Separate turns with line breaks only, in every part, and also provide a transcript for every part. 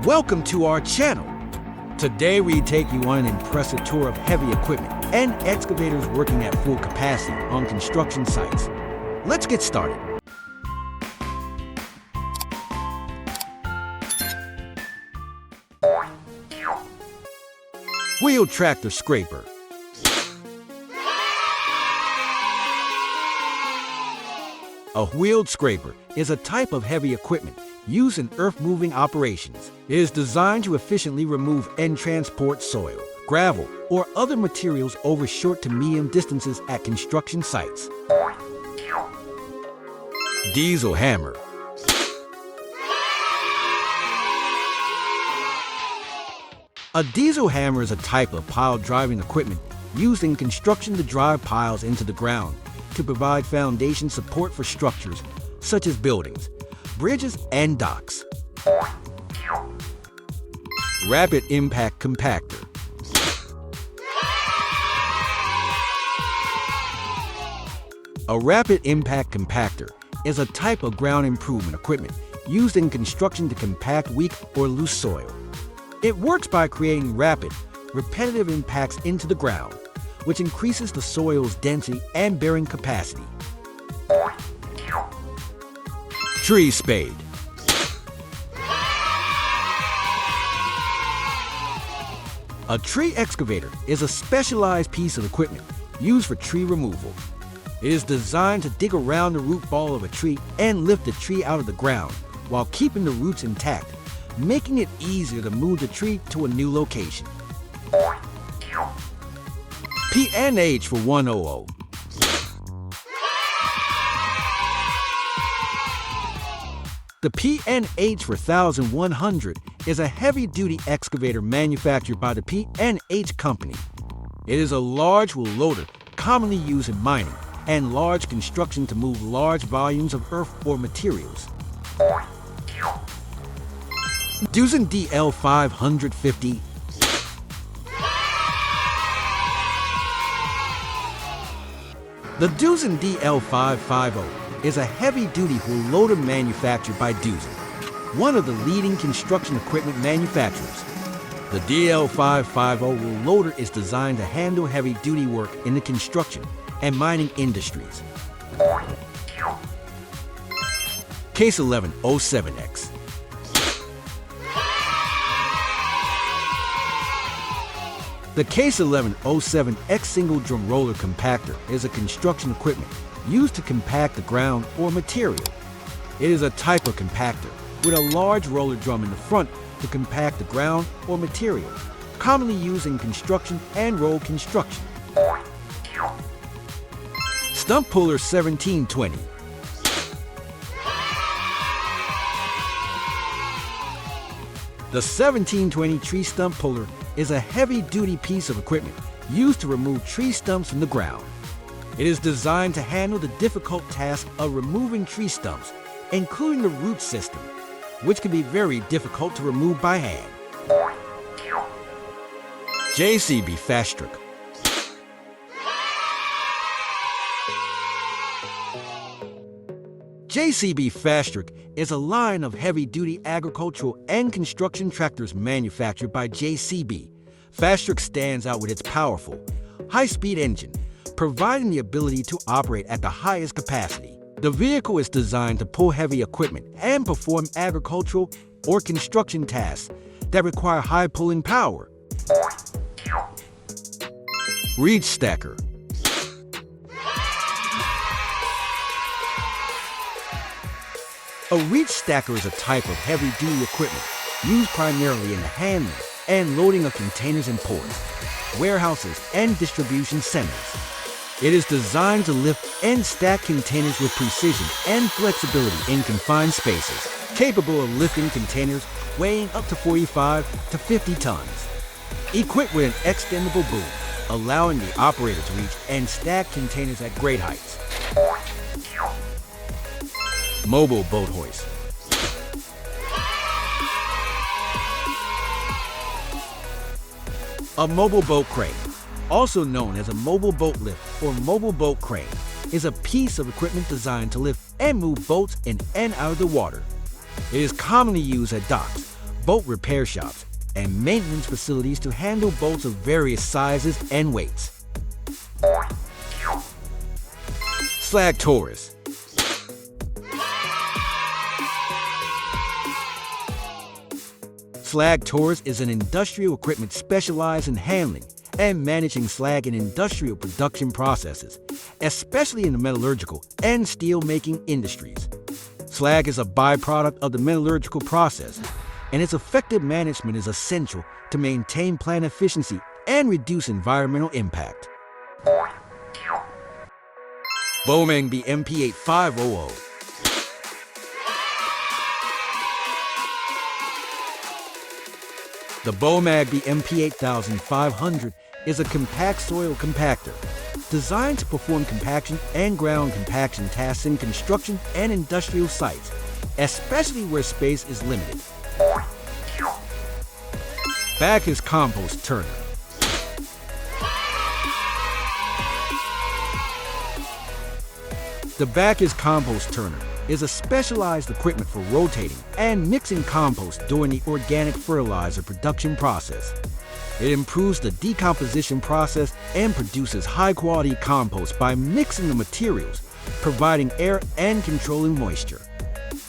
Welcome to our channel. Today we take you on an impressive tour of heavy equipment and excavators working at full capacity on construction sites. Let's get started. Wheel tractor scraper. A wheeled scraper is a type of heavy equipment used in earth-moving operations. It is designed to efficiently remove and transport soil, gravel, or other materials over short to medium distances at construction sites. Diesel hammer. A diesel hammer is a type of pile-driving equipment used in construction to drive piles into the ground to provide foundation support for structures such as buildings, bridges, and docks. Rapid impact compactor. A rapid impact compactor is a type of ground improvement equipment used in construction to compact weak or loose soil. It works by creating rapid, repetitive impacts into the ground, which increases the soil's density and bearing capacity. Tree spade. A tree excavator is a specialized piece of equipment used for tree removal. It is designed to dig around the root ball of a tree and lift the tree out of the ground while keeping the roots intact, making it easier to move the tree to a new location. P&H for 100. The P&H for 1100 is a heavy-duty excavator manufactured by the P&H company. It is a large wheel loader commonly used in mining and large construction to move large volumes of earth or materials. Doosan DL 550. The Doosan DL 550 is a heavy-duty wheel loader manufactured by Doosan, one of the leading construction equipment manufacturers. The DL 550 wheel loader is designed to handle heavy-duty work in the construction and mining industries. Case 1107X. The Case 1107X single drum roller compactor is a construction equipment used to compact the ground or material. It is a type of compactor with a large roller drum in the front to compact the ground or material, commonly used in construction and road construction. Stump puller 1720. The 1720 tree stump puller is a heavy-duty piece of equipment used to remove tree stumps from the ground. It is designed to handle the difficult task of removing tree stumps, including the root system, which can be very difficult to remove by hand. JCB Fastarc. JCB Fastarc is a line of heavy-duty agricultural and construction tractors manufactured by JCB. Fastarc stands out with its powerful, high-speed engine, providing the ability to operate at the highest capacity. The vehicle is designed to pull heavy equipment and perform agricultural or construction tasks that require high pulling power. Reach stacker. A reach stacker is a type of heavy-duty equipment used primarily in the handling and loading of containers in ports, warehouses, and distribution centers. It is designed to lift and stack containers with precision and flexibility in confined spaces, capable of lifting containers weighing up to 45 to 50 tons. Equipped with an extendable boom, allowing the operator to reach and stack containers at great heights. Mobile boat hoist. A mobile boat crane, also known as a mobile boat lift or mobile boat crane, is a piece of equipment designed to lift and move boats in and out of the water. It is commonly used at docks, bolt repair shops, and maintenance facilities to handle bolts of various sizes and weights. Slag Taurus. Slag Taurus is an industrial equipment specialized in handling and managing slag in industrial production processes, especially in the metallurgical and steel-making industries. Slag is a byproduct of the metallurgical process, and its effective management is essential to maintain plant efficiency and reduce environmental impact. Bowman MP8500. The Bowman MP8500 is a compact soil compactor designed to perform compaction and ground compaction tasks in construction and industrial sites, especially where space is limited. Bacchus Compost Turner. The Bacchus Compost Turner is a specialized equipment for rotating and mixing compost during the organic fertilizer production process. It improves the decomposition process and produces high-quality compost by mixing the materials, providing air and controlling moisture.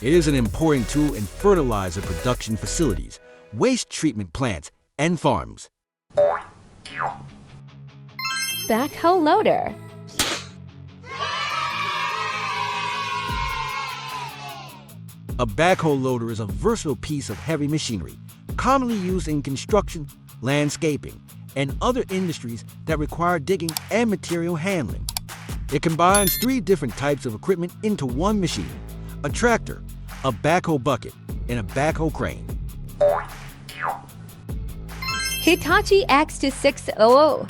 It is an important tool in fertilizer production facilities, waste treatment plants, and farms.
Backhoe loader.
A backhoe loader is a versatile piece of heavy machinery, commonly used in construction, landscaping, and other industries that require digging and material handling. It combines 3 different types of equipment into one machine: a tractor, a backhoe bucket, and a backhoe crane.
Hitachi X2600.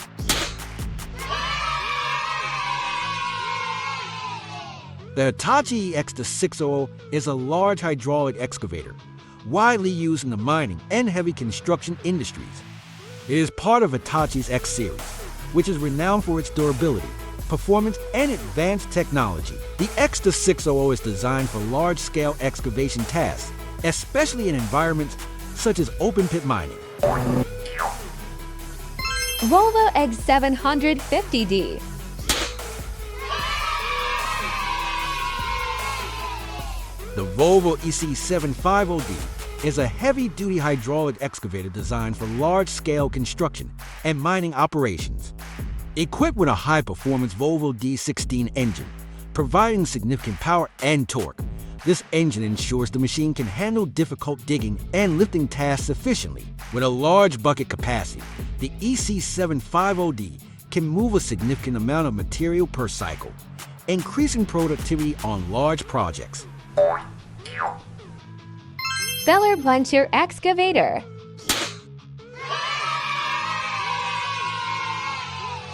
The Hitachi X2600 is a large hydraulic excavator, widely used in the mining and heavy construction industries. It is part of Hitachi's X series, which is renowned for its durability, performance, and advanced technology. The X2600 is designed for large-scale excavation tasks, especially in environments such as open-pit mining.
Volvo X750D.
The Volvo EC750D is a heavy-duty hydraulic excavator designed for large-scale construction and mining operations. Equipped with a high-performance Volvo D16 engine, providing significant power and torque, this engine ensures the machine can handle difficult digging and lifting tasks efficiently. With a large bucket capacity, the EC750D can move a significant amount of material per cycle, increasing productivity on large projects.
Feller Buncher Excavator.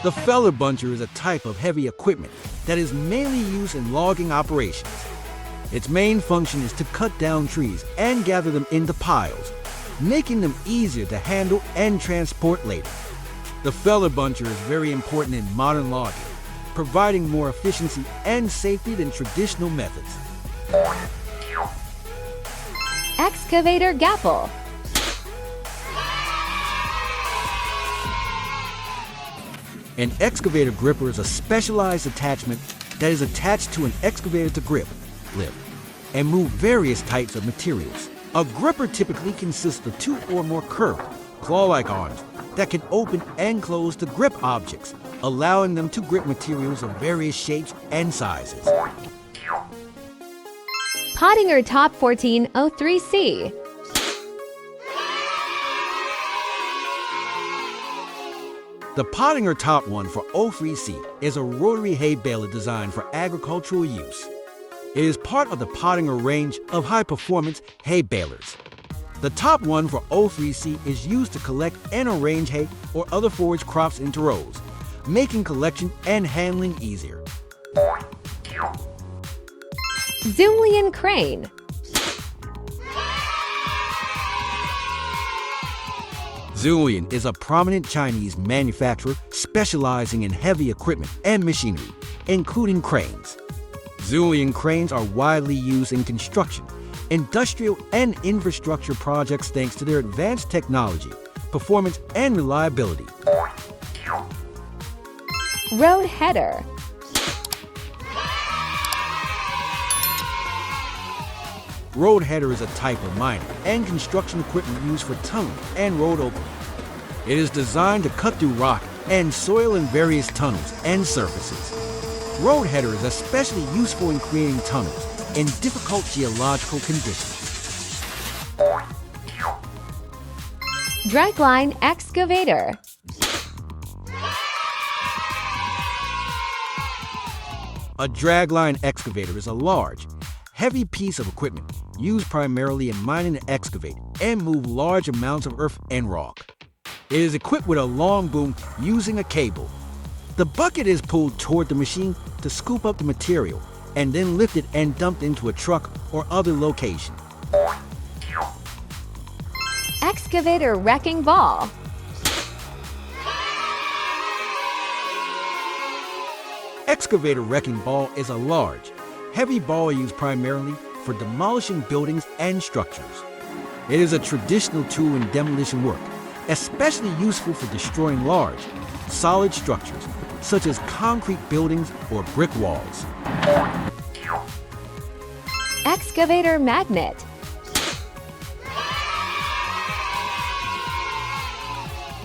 The Feller Buncher is a type of heavy equipment that is mainly used in logging operations. Its main function is to cut down trees and gather them into piles, making them easier to handle and transport later. The Feller Buncher is very important in modern logging, providing more efficiency and safety than traditional methods.
Excavator Grapple.
An excavator gripper is a specialized attachment that is attached to an excavator to grip, lift, and move various types of materials. A gripper typically consists of 2 or more curved, claw-like arms that can open and close to grip objects, allowing them to grip materials of various shapes and sizes.
Pottinger Top 1403C.
The Pottinger Top 1 for 03C is a rotary hay baler designed for agricultural use. It is part of the Pottinger range of high-performance hay balers. The Top 1 for 03C is used to collect and arrange hay or other forage crops into rows, making collection and handling easier.
Zoomlian Crane.
Zulian is a prominent Chinese manufacturer specializing in heavy equipment and machinery, including cranes. Zulian cranes are widely used in construction, industrial and infrastructure projects thanks to their advanced technology, performance, and reliability.
Road header.
Road header is a type of mining and construction equipment used for tunnel and road opening. It is designed to cut through rock and soil in various tunnels and surfaces. Road header is especially useful in creating tunnels in difficult geological conditions.
Dragline excavator.
A dragline excavator is a large, heavy piece of equipment used primarily in mining to excavate and move large amounts of earth and rock. It is equipped with a long boom using a cable. The bucket is pulled toward the machine to scoop up the material and then lifted and dumped into a truck or other location.
Excavator wrecking ball.
Excavator wrecking ball is a large, heavy ball used primarily for demolishing buildings and structures. It is a traditional tool in demolition work, especially useful for destroying large, solid structures, such as concrete buildings or brick walls.
Excavator magnet.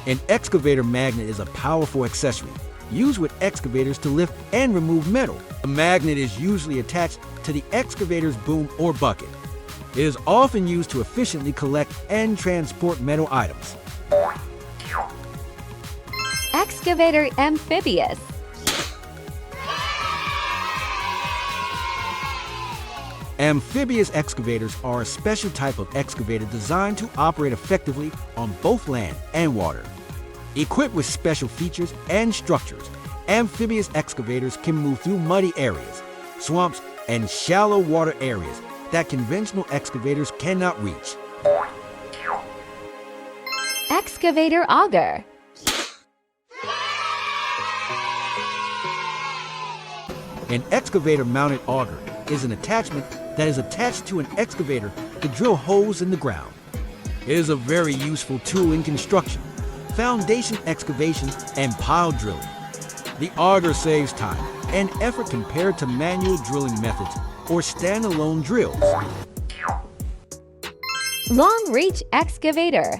An excavator magnet is a powerful accessory used with excavators to lift and remove metal. The magnet is usually attached to the excavator's boom or bucket. It is often used to efficiently collect and transport metal items.
Excavator amphibious.
Amphibious excavators are a special type of excavator designed to operate effectively on both land and water. Equipped with special features and structures, amphibious excavators can move through muddy areas, swamps, and shallow water areas that conventional excavators cannot reach.
Excavator auger.
An excavator-mounted auger is an attachment that is attached to an excavator to drill holes in the ground. It is a very useful tool in construction, foundation excavation, and pile drilling. The auger saves time and effort compared to manual drilling methods or standalone drills.
Long reach excavator.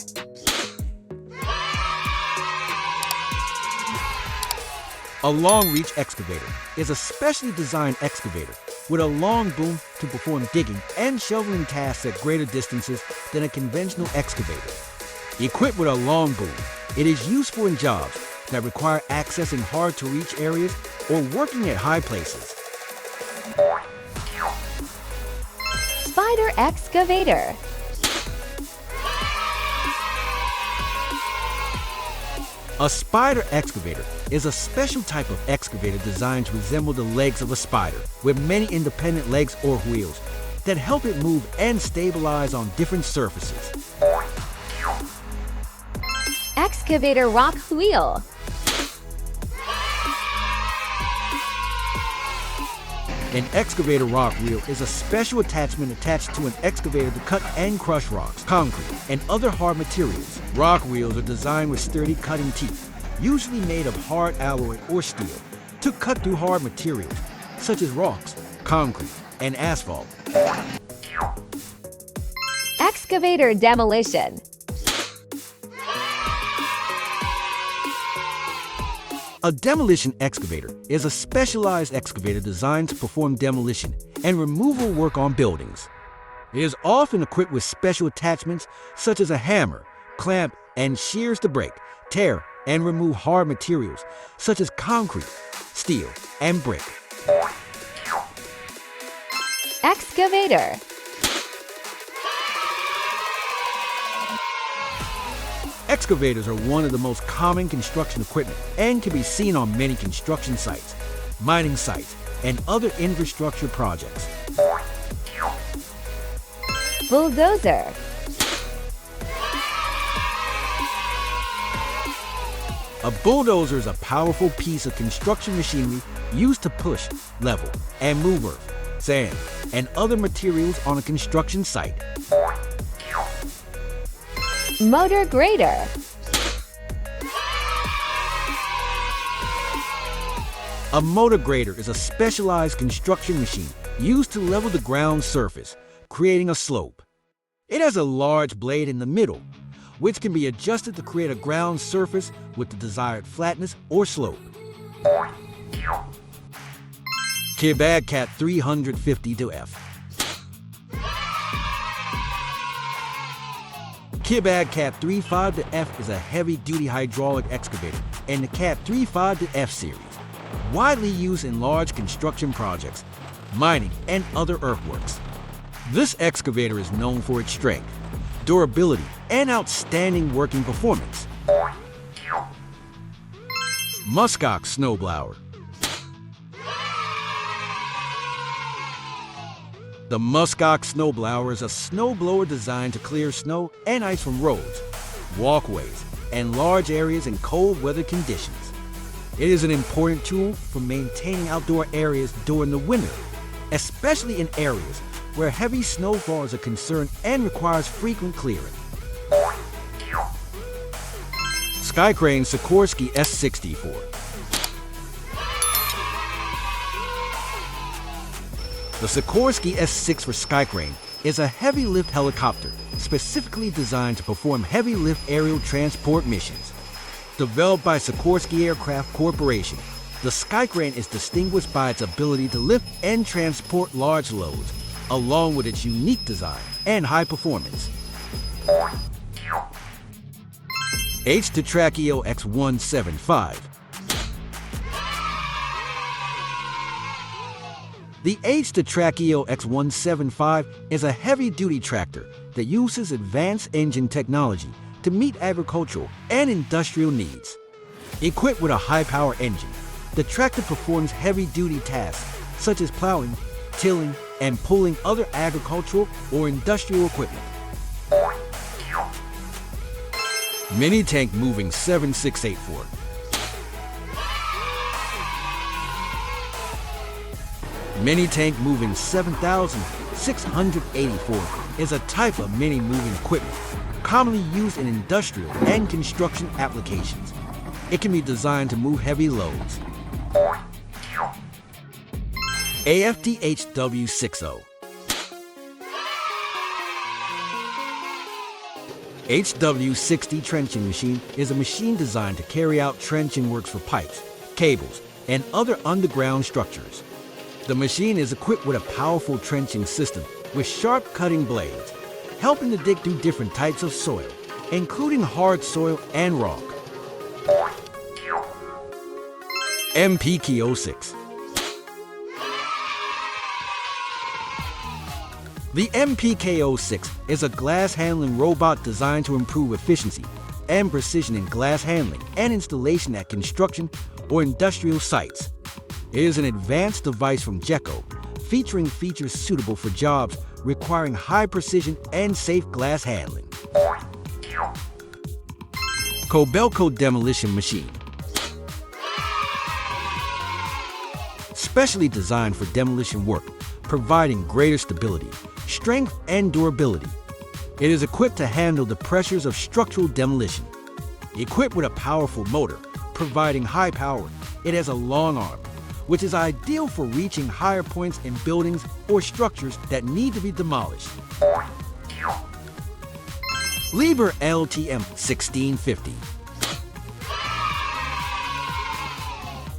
A long-reach excavator is a specially designed excavator with a long boom to perform digging and shoveling tasks at greater distances than a conventional excavator. Equipped with a long boom, it is useful in jobs that require accessing hard-to-reach areas or working at high places.
Spider excavator.
A spider excavator is a special type of excavator designed to resemble the legs of a spider, with many independent legs or wheels that help it move and stabilize on different surfaces.
Excavator rock wheel.
An excavator rock wheel is a special attachment attached to an excavator to cut and crush rocks, concrete, and other hard materials. Rock wheels are designed with sturdy cutting teeth, usually made of hard alloy or steel, to cut through hard materials, such as rocks, concrete, and asphalt.
Excavator demolition.
A demolition excavator is a specialized excavator designed to perform demolition and removal work on buildings. It is often equipped with special attachments such as a hammer, clamp, and shears to break, tear, and remove hard materials such as concrete, steel, and brick.
Excavator.
Excavators are one of the most common construction equipment and can be seen on many construction sites, mining sites, and other infrastructure projects.
Bulldozer.
A bulldozer is a powerful piece of construction machinery used to push, level, and move earth, sand, and other materials on a construction site.
Motor grader.
A motor grader is a specialized construction machine used to level the ground surface, creating a slope. It has a large blade in the middle, which can be adjusted to create a ground surface with the desired flatness or slope. Cat 350-F. Cat 35-F is a heavy-duty hydraulic excavator in the Cat 35-F series, widely used in large construction projects, mining, and other earthworks. This excavator is known for its strength, durability, and outstanding working performance. Muskox snowblower. The Muskox snowblower is a snowblower designed to clear snow and ice from roads, walkways, and large areas in cold weather conditions. It is an important tool for maintaining outdoor areas during the winter, especially in areas where heavy snowfall is a concern and requires frequent clearing. Skycrane Sikorsky S64. The Sikorsky S6 for Skycrane is a heavy lift helicopter specifically designed to perform heavy lift aerial transport missions. Developed by Sikorsky Aircraft Corporation, the Skycrane is distinguished by its ability to lift and transport large loads, along with its unique design and high performance. H-Tetrachio X175. The H-Tetrachio X175 is a heavy-duty tractor that uses advanced engine technology to meet agricultural and industrial needs. Equipped with a high-power engine, the tractor performs heavy-duty tasks such as plowing, tilling, and pulling other agricultural or industrial equipment. Mini-Tank Moving 7684. Mini-Tank Moving 7684 is a type of mini-moving equipment commonly used in industrial and construction applications. It can be designed to move heavy loads. AFT-HW60. HW60 trenching machine is a machine designed to carry out trenching works for pipes, cables, and other underground structures. The machine is equipped with a powerful trenching system with sharp cutting blades, helping to dig through different types of soil, including hard soil and rock. MPK-06. The MPK-06 is a glass handling robot designed to improve efficiency and precision in glass handling and installation at construction or industrial sites. It is an advanced device from JCB, featuring features suitable for jobs requiring high precision and safe glass handling. Kobelco Demolition Machine. Specially designed for demolition work, providing greater stability, strength, and durability. It is equipped to handle the pressures of structural demolition. Equipped with a powerful motor, providing high power, it has a long arm, which is ideal for reaching higher points in buildings or structures that need to be demolished. Liebherr LTM 1650.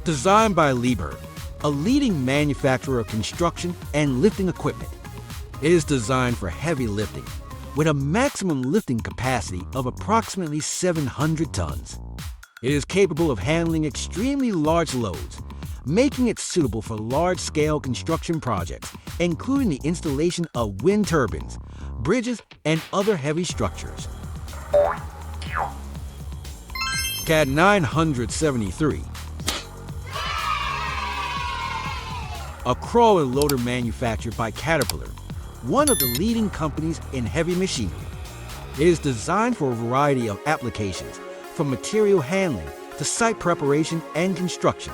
Designed by Liebherr, a leading manufacturer of construction and lifting equipment. It is designed for heavy lifting, with a maximum lifting capacity of approximately 700 tons. It is capable of handling extremely large loads, making it suitable for large-scale construction projects, including the installation of wind turbines, bridges, and other heavy structures. CAD 973. A crawler loader manufactured by Caterpillar, one of the leading companies in heavy machinery. It is designed for a variety of applications, from material handling to site preparation and construction.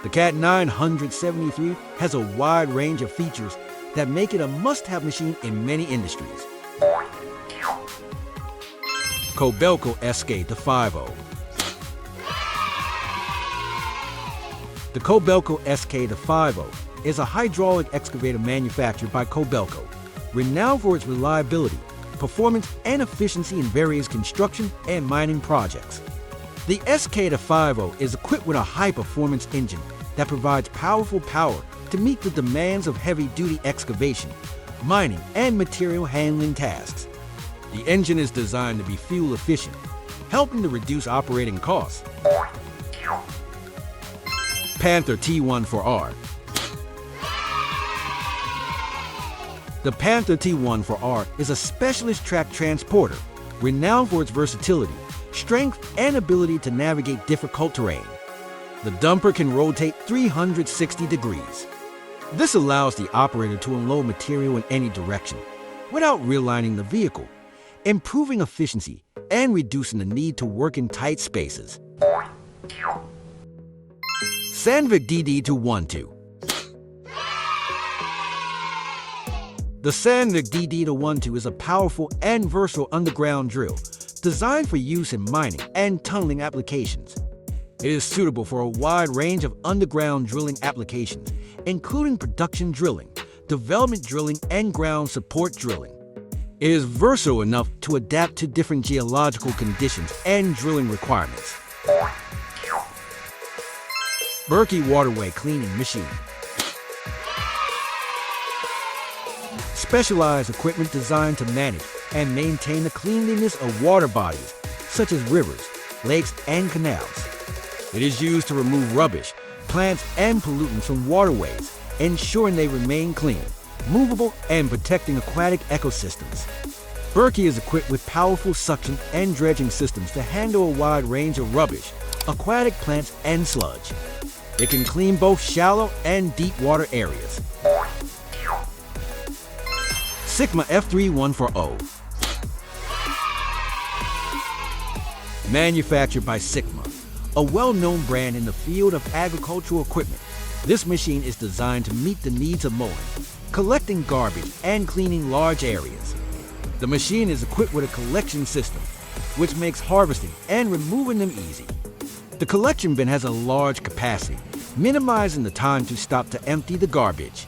The CAT 973 has a wide range of features that make it a must-have machine in many industries. Kobelco Excavator 50. The Kobelco Excavator 50 is a hydraulic excavator manufactured by Kobelco, renowned for its reliability, performance, and efficiency in various construction and mining projects. The Excavator 50 is equipped with a high-performance engine that provides powerful power to meet the demands of heavy-duty excavation, mining, and material handling tasks. The engine is designed to be fuel efficient, helping to reduce operating costs. Panther T14R. The Panther T14R is a specialist track transporter, renowned for its versatility, strength, and ability to navigate difficult terrain. The dumper can rotate 360 degrees. This allows the operator to unload material in any direction without realigning the vehicle, improving efficiency and reducing the need to work in tight spaces. Sandvik DD212. The Sandvik DD212 is a powerful and versatile underground drill designed for use in mining and tunneling applications. It is suitable for a wide range of underground drilling applications, including production drilling, development drilling, and ground support drilling. It is versatile enough to adapt to different geological conditions and drilling requirements. Berkey Waterway Cleaning Machine. Specialized equipment designed to manage and maintain the cleanliness of water bodies, such as rivers, lakes, and canals. It is used to remove rubbish, plants, and pollutants from waterways, ensuring they remain clean, movable, and protecting aquatic ecosystems. Berkey is equipped with powerful suction and dredging systems to handle a wide range of rubbish, aquatic plants, and sludge. It can clean both shallow and deep water areas. Sigma F3140. Manufactured by Sigma, a well-known brand in the field of agricultural equipment, this machine is designed to meet the needs of mowing, collecting garbage, and cleaning large areas. The machine is equipped with a collection system, which makes harvesting and removing them easy. The collection bin has a large capacity, minimizing the time to stop to empty the garbage.